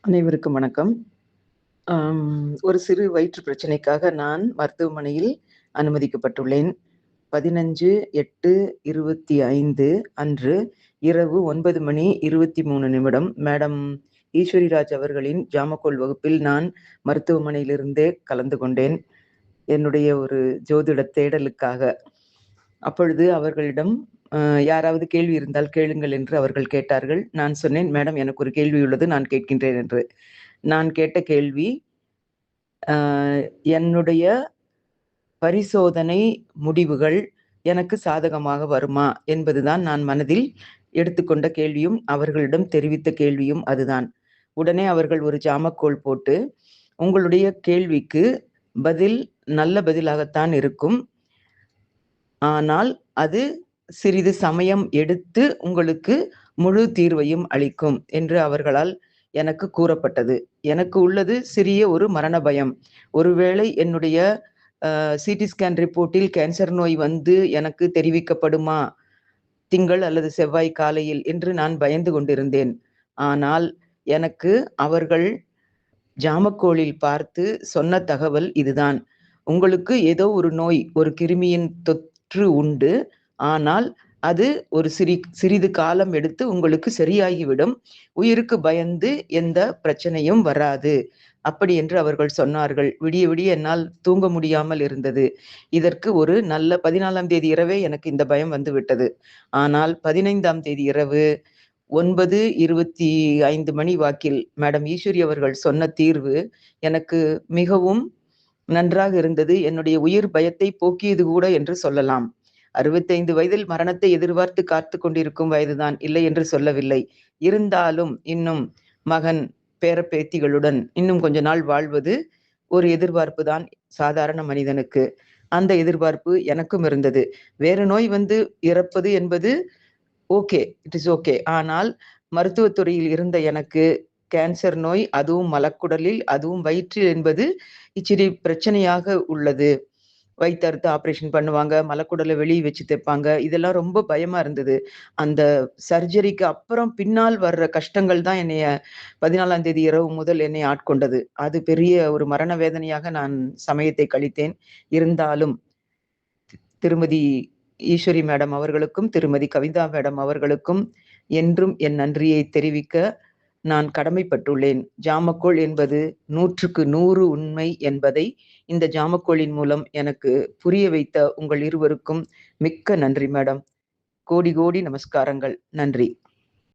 அனைவருக்கும் வணக்கம். ஒரு சிறு வயிற்று பிரச்சனைக்காக நான் மருத்துவமனையில் அனுமதிக்கப்பட்டுள்ளேன். 15/8/25 அன்று இரவு 9:23 மேடம் ஈஸ்வரிராஜ் அவர்களின் ஜாமக்கோல் வகுப்பில் நான் மருத்துவமனையிலிருந்தே கலந்து கொண்டேன். என்னுடைய ஒரு ஜோதிட தேடலுக்காக. அப்பொழுது அவர்களிடம் யாராவது கேள்வி இருந்தால் கேளுங்கள் என்று அவர்கள் கேட்டார்கள். நான் சொன்னேன், மேடம் எனக்கு ஒரு கேள்வி உள்ளது, நான் கேட்கின்றேன் என்று. நான் கேட்ட கேள்வி, என்னுடைய பரிசோதனை முடிவுகள் எனக்கு சாதகமாக வருமா என்பதுதான் நான் மனதில் எடுத்துக்கொண்ட கேள்வியும் அவர்களிடம் தெரிவித்த கேள்வியும் அதுதான். உடனே அவர்கள் ஒரு ஜாமக்கோல் போட்டு, உங்களுடைய கேள்விக்கு பதில் நல்ல பதிலாகத்தான் இருக்கும், ஆனால் அது சிறிது சமயம் எடுத்து உங்களுக்கு முழு தீர்வையும் அளிக்கும் என்று அவர்களால் எனக்கு கூறப்பட்டது. எனக்கு உள்ளது சிறிய ஒரு மரண பயம். ஒருவேளை என்னுடைய சிடி ஸ்கேன் ரிப்போர்ட்டில் கேன்சர் நோய் வந்து எனக்கு தெரிவிக்கப்படுமா திங்கள் அல்லது செவ்வாய் காலையில் என்று நான் பயந்து கொண்டிருந்தேன். ஆனால் எனக்கு அவர்கள் ஜாமக்கோலில் பார்த்து சொன்ன தகவல் இதுதான். உங்களுக்கு ஏதோ ஒரு நோய், ஒரு கிருமியின் தொற்று உண்டு, ஆனால் அது ஒரு சிறிது காலம் எடுத்து உங்களுக்கு சரியாகிவிடும், உயிருக்கு பயந்து எந்த பிரச்சனையும் வராது அப்படி என்று அவர்கள் சொன்னார்கள். விடிய விடிய என்னால் தூங்க முடியாமல் இருந்தது. இதற்கு ஒரு நல்ல 14ஆம் தேதி இரவே எனக்கு இந்த பயம் வந்து விட்டது. ஆனால் 15ஆம் தேதி இரவு 9:25 வாக்கில் மேடம் ஈஸ்வரி அவர்கள் சொன்ன தீர்வு எனக்கு மிகவும் நன்றாக இருந்தது. என்னுடைய உயிர் பயத்தை போக்கியது கூட என்று சொல்லலாம். 65 வயதில் மரணத்தை எதிர்பார்த்து காத்து கொண்டிருக்கும் வயதுதான், இல்லை என்று சொல்லவில்லை. இருந்தாலும் இன்னும் மகன் பேரப்பேத்திகளுடன் இன்னும் கொஞ்ச நாள் வாழ்வது ஒரு எதிர்பார்ப்பு தான் சாதாரண மனிதனுக்கு. அந்த எதிர்பார்ப்பு எனக்கும் இருந்தது. வேறு நோய் வந்து இறப்பது என்பது ஓகே, இட் இஸ் ஓகே. ஆனால் மருத்துவத்துறையில் இருந்த எனக்கு கேன்சர் நோய், அதுவும் மலக்குடலில், அதுவும் வயிற்றில் என்பது இச்சிறு பிரச்சனையாக உள்ளது. வயித்தறுத்து ஆப்ரேஷன் பண்ணுவாங்க, மலக்குடலை வெளியே வச்சு தைப்பாங்க. இதெல்லாம் ரொம்ப பயமா இருந்தது. அந்த சர்ஜரிக்கு அப்புறம் பின்னால் வர்ற கஷ்டங்கள் தான் என்னைய 14ஆம் தேதி இரவு முதல் என்னை ஆட்கொண்டது. அது பெரிய ஒரு மரண வேதனையாக நான் சமயத்தை கழித்தேன். இருந்தாலும் திருமதி ஈஸ்வரி மேடம் அவர்களுக்கும், திருமதி கவிதா மேடம் அவர்களுக்கும் என்றும் என் நன்றியை தெரிவிக்க நான் கடமைப்பட்டுள்ளேன். ஜாமக்கோல் என்பது 100க்கு 100 உண்மை என்பதை இந்த ஜாமக்கோலின் மூலம் எனக்கு புரிய வைத்த உங்கள் இருவருக்கும் மிக்க நன்றி மேடம். கோடி கோடி நமஸ்காரங்கள். நன்றி.